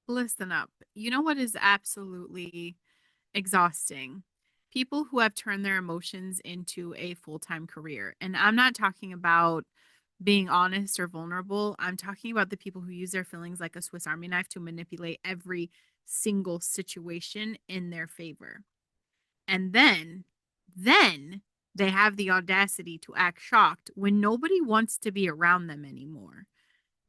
Listen up. You know what is absolutely exhausting? People who have turned their emotions into a full-time career. And I'm not talking about being honest or vulnerable. I'm talking about the people who use their feelings like a Swiss Army knife to manipulate every single situation in their favor. And then they have the audacity to act shocked when nobody wants to be around them anymore.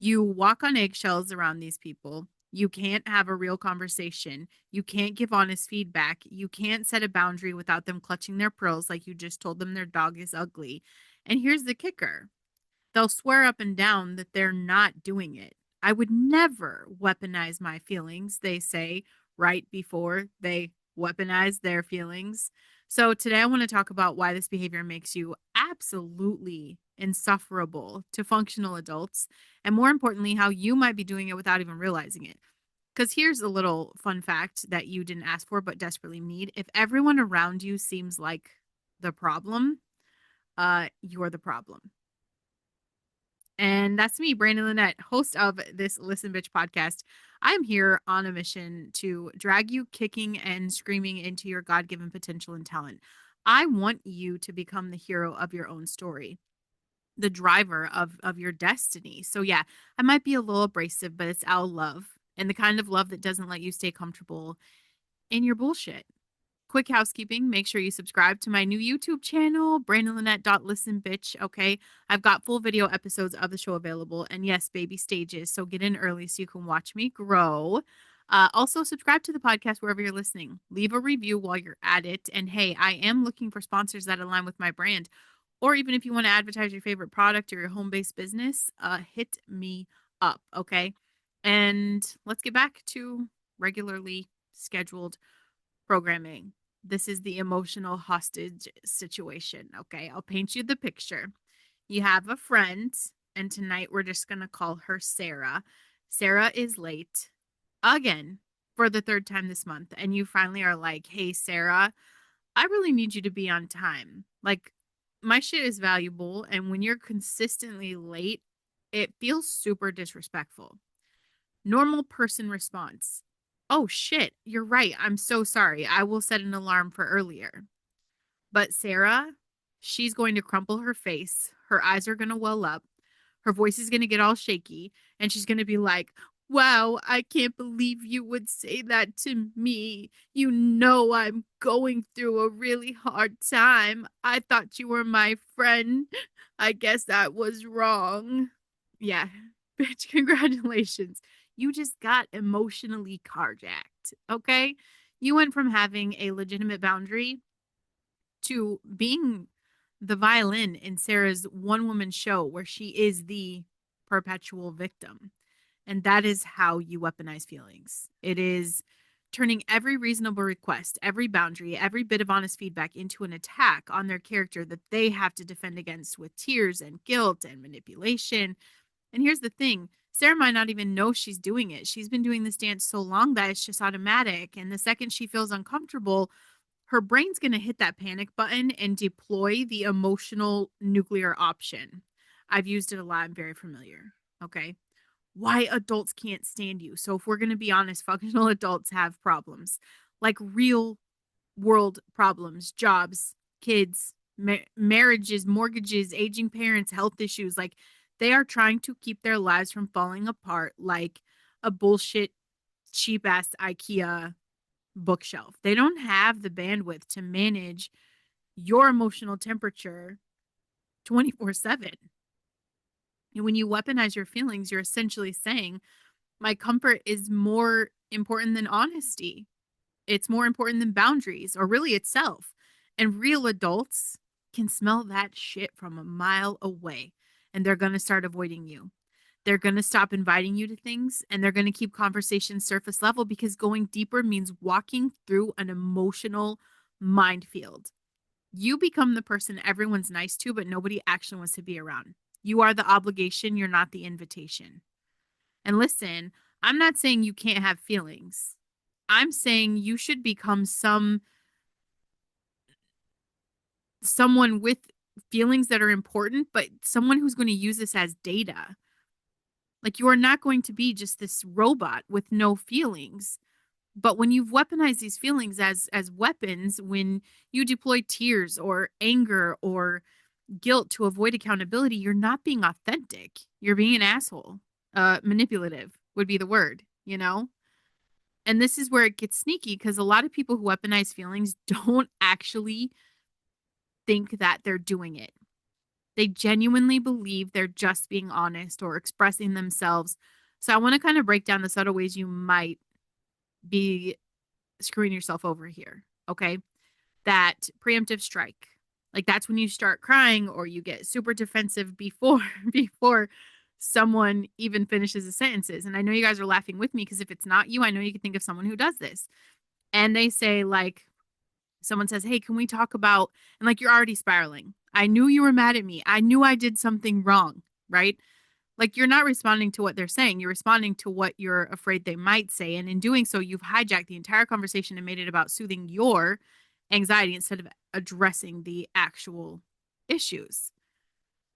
You walk on eggshells around these people. You can't have a real conversation. You can't give honest feedback. You can't set a boundary without them clutching their pearls like you just told them their dog is ugly. And here's the kicker, they'll swear up and down that they're not doing it. I would never weaponize my feelings, they say, right before they weaponize their feelings. So, today I want to talk about why this behavior makes you absolutely insufferable to functional adults, and more importantly, how you might be doing it without even realizing it. Because here's a little fun fact that you didn't ask for but desperately need. If everyone around you seems like the problem, you're the problem. And that's me, Brandon Lynette, host of this Listen Bitch podcast. I'm here on a mission to drag you kicking and screaming into your God given potential and talent. I want you to become the hero of your own story, the driver of your destiny. So, yeah, I might be a little abrasive, but it's our love and the kind of love that doesn't let you stay comfortable in your bullshit. Quick housekeeping, make sure you subscribe to my new YouTube channel, brandonlynette.listenbitch, okay? I've got full video episodes of the show available, and yes, baby stages, so get in early so you can watch me grow. Also, subscribe to the podcast wherever you're listening. Leave a review while you're at it, and hey, I am looking for sponsors that align with my brand, or even if you want to advertise your favorite product or your home-based business, hit me up, okay? And let's get back to regularly scheduled programming. This is the emotional hostage situation. Okay, I'll paint you the picture. You have a friend, and tonight we're just going to call her Sarah. Sarah is late again for the third time this month. And you finally are like, hey, Sarah, I really need you to be on time. Like, my shit is valuable. And when you're consistently late, it feels super disrespectful. Normal person response. Oh shit, you're right. I'm so sorry. I will set an alarm for earlier. But Sarah, she's going to crumple her face. Her eyes are going to well up. Her voice is going to get all shaky. And she's going to be like, wow, I can't believe you would say that to me. You know, I'm going through a really hard time. I thought you were my friend. I guess that was wrong. Yeah, bitch, congratulations. You just got emotionally carjacked, okay? You went from having a legitimate boundary to being the violin in Sarah's one woman show where she is the perpetual victim. And that is how you weaponize feelings. It is turning every reasonable request, every boundary, every bit of honest feedback into an attack on their character that they have to defend against with tears and guilt and manipulation. And here's the thing, Sarah might not even know she's doing it. She's been doing this dance so long that it's just automatic. And the second she feels uncomfortable, her brain's going to hit that panic button and deploy the emotional nuclear option. I've used it a lot. I'm very familiar. Okay. Why adults can't stand you. So, if we're going to be honest, functional adults have problems like real world problems, jobs, kids, marriages, mortgages, aging parents, health issues. Like, they are trying to keep their lives from falling apart like a bullshit, cheap ass IKEA bookshelf. They don't have the bandwidth to manage your emotional temperature 24/7. And when you weaponize your feelings, you're essentially saying, my comfort is more important than honesty. It's more important than boundaries or really itself. And real adults can smell that shit from a mile away and they're going to start avoiding you. They're going to stop inviting you to things and they're going to keep conversations surface level because going deeper means walking through an emotional minefield. You become the person everyone's nice to, but nobody actually wants to be around. You are the obligation, you're not the invitation. And listen, I'm not saying you can't have feelings. I'm saying you should become someone with feelings that are important, but someone who's going to use this as data. Like you are not going to be just this robot with no feelings. But when you've weaponized these feelings as weapons, when you deploy tears or anger or guilt to avoid accountability, you're not being authentic. You're being an asshole. Manipulative would be the word, you know? And this is where it gets sneaky because a lot of people who weaponize feelings don't actually think that they're doing it. They genuinely believe they're just being honest or expressing themselves. So I want to kind of break down the subtle ways you might be screwing yourself over here. Okay. That preemptive strike. Like that's when you start crying or you get super defensive before before someone even finishes the sentences. And I know you guys are laughing with me because if it's not you, I know you can think of someone who does this. And they say like someone says, "Hey, can we talk about," and like you're already spiraling. "I knew you were mad at me. I knew I did something wrong," right? Like you're not responding to what they're saying. You're responding to what you're afraid they might say. And in doing so, you've hijacked the entire conversation and made it about soothing your anxiety instead of addressing the actual issues.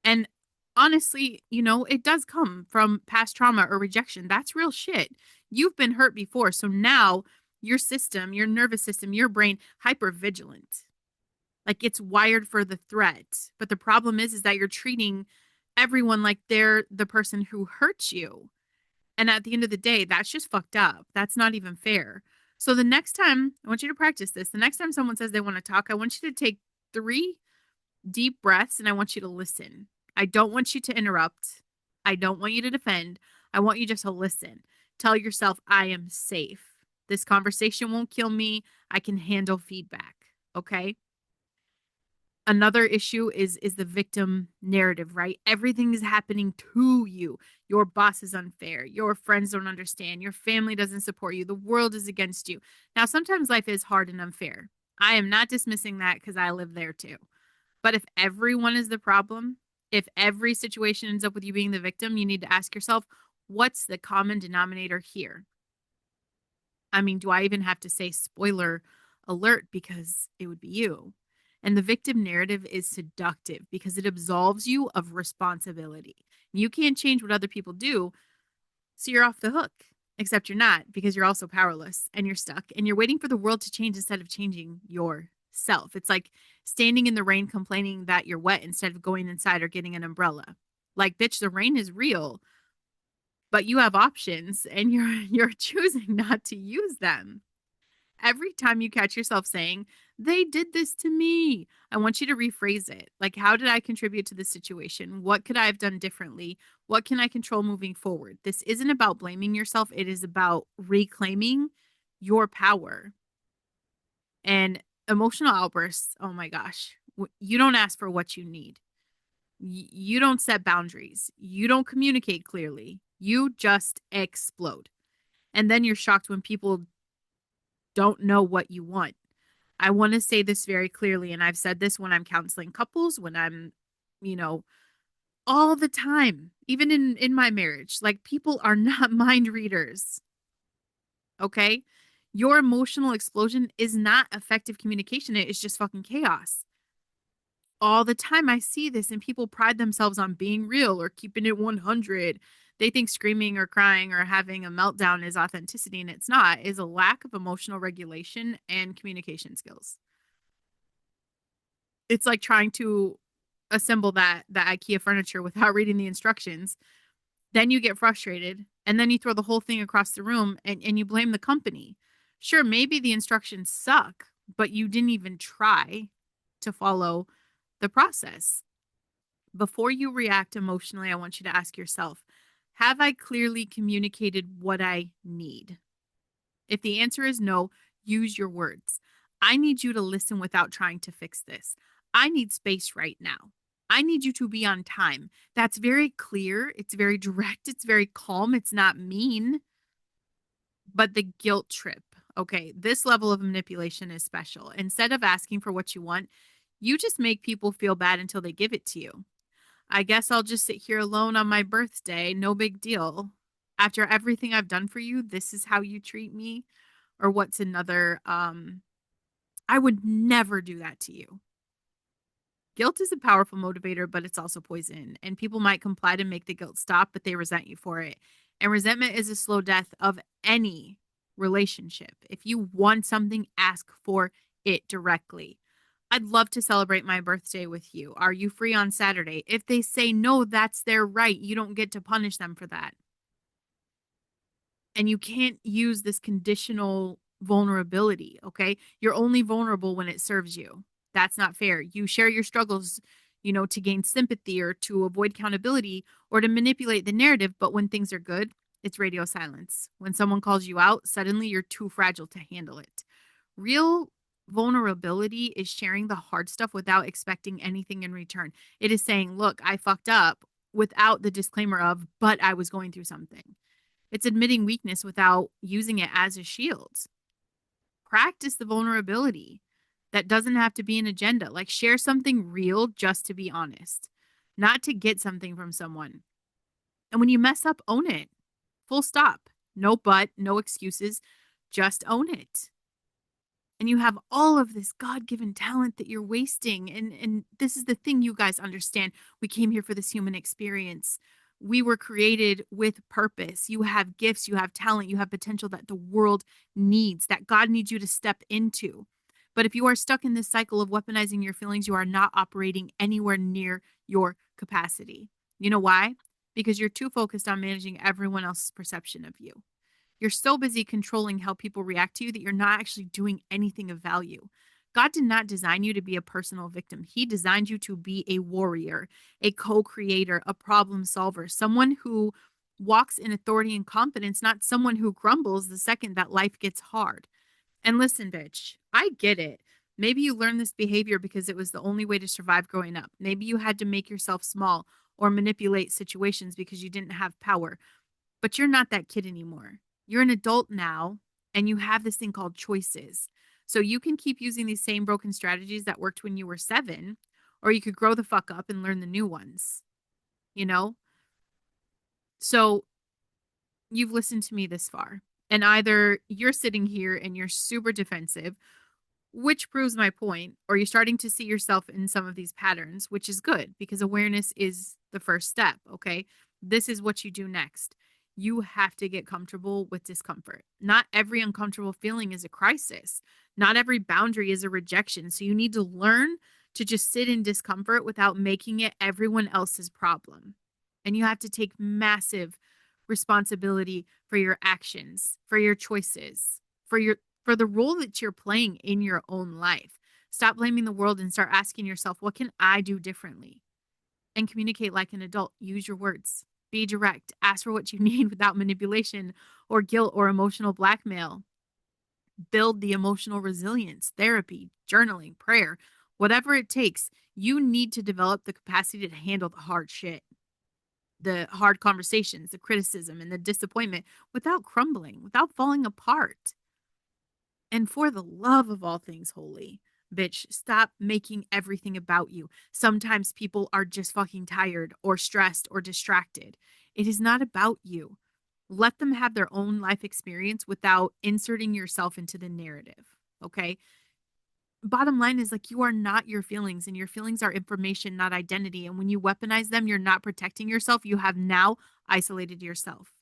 And honestly, it does come from past trauma or rejection. That's real shit. You've been hurt before. So now your system, your nervous system, your brain, hyper vigilant. Like it's wired for the threat. But the problem is that you're treating everyone like they're the person who hurts you. And at the end of the day, that's just fucked up. That's not even fair. So the next time, I want you to practice this. The next time someone says they want to talk, I want you to take 3 deep breaths and I want you to listen. I don't want you to interrupt. I don't want you to defend. I want you just to listen. Tell yourself, I am safe. This conversation won't kill me. I can handle feedback. Okay. Another issue is the victim narrative, right? Everything is happening to you. Your boss is unfair. Your friends don't understand. Your family doesn't support you. The world is against you. Now, sometimes life is hard and unfair. I am not dismissing that because I live there too. But if everyone is the problem, if every situation ends up with you being the victim, you need to ask yourself, what's the common denominator here? I mean, do I even have to say spoiler alert because it would be you? And the victim narrative is seductive because it absolves you of responsibility. You can't change what other people do, so you're off the hook. Except you're not because you're also powerless and you're stuck and you're waiting for the world to change instead of changing yourself. It's like standing in the rain complaining that you're wet instead of going inside or getting an umbrella. Like, bitch, the rain is real, but you have options and you're choosing not to use them. Every time you catch yourself saying, "They did this to me," I want you to rephrase it. Like, how did I contribute to this situation? What could I have done differently? What can I control moving forward? This isn't about blaming yourself, it is about reclaiming your power. And emotional outbursts, oh my gosh, you don't ask for what you need. You don't set boundaries. You don't communicate clearly. You just explode. And then you're shocked when people don't know what you want. I want to say this very clearly, and I've said this when I'm counseling couples, when I'm, you know, all the time, even in my marriage. Like people are not mind readers, okay? Your emotional explosion is not effective communication. It is just fucking chaos. All the time I see this and people pride themselves on being real or keeping it 100. They think screaming or crying or having a meltdown is authenticity and it's not. It's a lack of emotional regulation and communication skills. It's like trying to assemble that IKEA furniture without reading the instructions. Then you get frustrated and then you throw the whole thing across the room and you blame the company. Sure, maybe the instructions suck, but you didn't even try to follow the process. Before you react emotionally, I want you to ask yourself, have I clearly communicated what I need? If the answer is no, use your words. I need you to listen without trying to fix this. I need space right now. I need you to be on time. That's very clear. It's very direct. It's very calm. It's not mean, but the guilt trip. Okay, this level of manipulation is special. Instead of asking for what you want, you just make people feel bad until they give it to you. I guess I'll just sit here alone on my birthday. No big deal. After everything I've done for you, this is how you treat me. Or what's another? I would never do that to you. Guilt is a powerful motivator, but it's also poison. And people might comply to make the guilt stop, but they resent you for it. And resentment is a slow death of any relationship. If you want something, ask for it directly. I'd love to celebrate my birthday with you. Are you free on Saturday? If they say no, that's their right. You don't get to punish them for that. And you can't use this conditional vulnerability, okay? You're only vulnerable when it serves you. That's not fair. You share your struggles, to gain sympathy or to avoid accountability or to manipulate the narrative, but when things are good, it's radio silence. When someone calls you out, suddenly you're too fragile to handle it. Real vulnerability is sharing the hard stuff without expecting anything in return. It is saying, "Look, I fucked up," without the disclaimer of, "But I was going through something." It's admitting weakness without using it as a shield. Practice the vulnerability. That doesn't have to be an agenda. Like, share something real just to be honest, not to get something from someone. And when you mess up, own it. Full stop. No but, no excuses. Just own it. And you have all of this God-given talent that you're wasting. And this is the thing, you guys understand. We came here for this human experience. We were created with purpose. You have gifts, you have talent, you have potential that the world needs, that God needs you to step into. But if you are stuck in this cycle of weaponizing your feelings, you are not operating anywhere near your capacity. You know why? Because you're too focused on managing everyone else's perception of you. You're so busy controlling how people react to you that you're not actually doing anything of value. God did not design you to be a personal victim. He designed you to be a warrior, a co creator, a problem solver, someone who walks in authority and confidence, not someone who grumbles the second that life gets hard. And listen, bitch, I get it. Maybe you learned this behavior because it was the only way to survive growing up. Maybe you had to make yourself small or manipulate situations because you didn't have power. But you're not that kid anymore. You're an adult now, and you have this thing called choices. So you can keep using these same broken strategies that worked when you were 7, or you could grow the fuck up and learn the new ones, you know? So you've listened to me this far, and either you're sitting here and you're super defensive, which proves my point, or you're starting to see yourself in some of these patterns, which is good because awareness is the first step, okay? This is what you do next. You have to get comfortable with discomfort. Not every uncomfortable feeling is a crisis. Not every boundary is a rejection. So you need to learn to just sit in discomfort without making it everyone else's problem. And you have to take massive responsibility for your actions, for your choices, for the role that you're playing in your own life. Stop blaming the world and start asking yourself, what can I do differently? And communicate like an adult. Use your words. Be direct. Ask for what you need without manipulation or guilt or emotional blackmail. Build the emotional resilience, therapy, journaling, prayer, whatever it takes. You need to develop the capacity to handle the hard shit, the hard conversations, the criticism, and the disappointment without crumbling, without falling apart. And for the love of all things holy, bitch, stop making everything about you. Sometimes people are just fucking tired or stressed or distracted. It is not about you. Let them have their own life experience without inserting yourself into the narrative. Okay. Bottom line is, like, you are not your feelings, and your feelings are information, not identity. And when you weaponize them, you're not protecting yourself. You have now isolated yourself.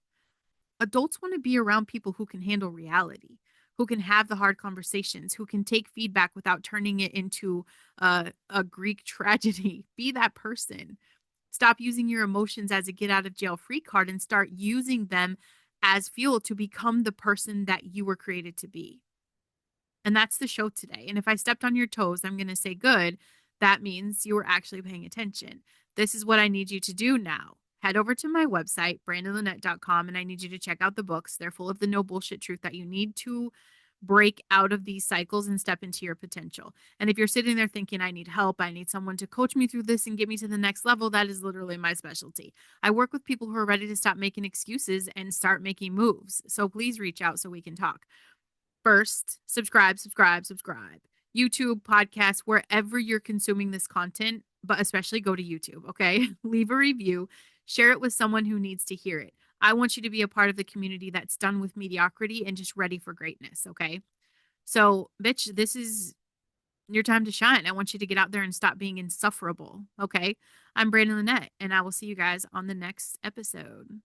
Adults want to be around people who can handle reality, who can have the hard conversations, who can take feedback without turning it into a Greek tragedy. Be that person. Stop using your emotions as a get out of jail free card and start using them as fuel to become the person that you were created to be. And that's the show today. And if I stepped on your toes, I'm going to say, good. That means you were actually paying attention. This is what I need you to do now. Head over to my website, brandonlynette.com, and I need you to check out the books. They're full of the no bullshit truth that you need to break out of these cycles and step into your potential. And if you're sitting there thinking, I need help, I need someone to coach me through this and get me to the next level, that is literally my specialty. I work with people who are ready to stop making excuses and start making moves. So please reach out so we can talk. First, subscribe. YouTube, podcast, wherever you're consuming this content, but especially go to YouTube, okay? Leave a review, share it with someone who needs to hear it. I want you to be a part of the community that's done with mediocrity and just ready for greatness, okay? So, bitch, this is your time to shine. I want you to get out there and stop being insufferable. Okay. I'm Brandon Lynette, and I will see you guys on the next episode.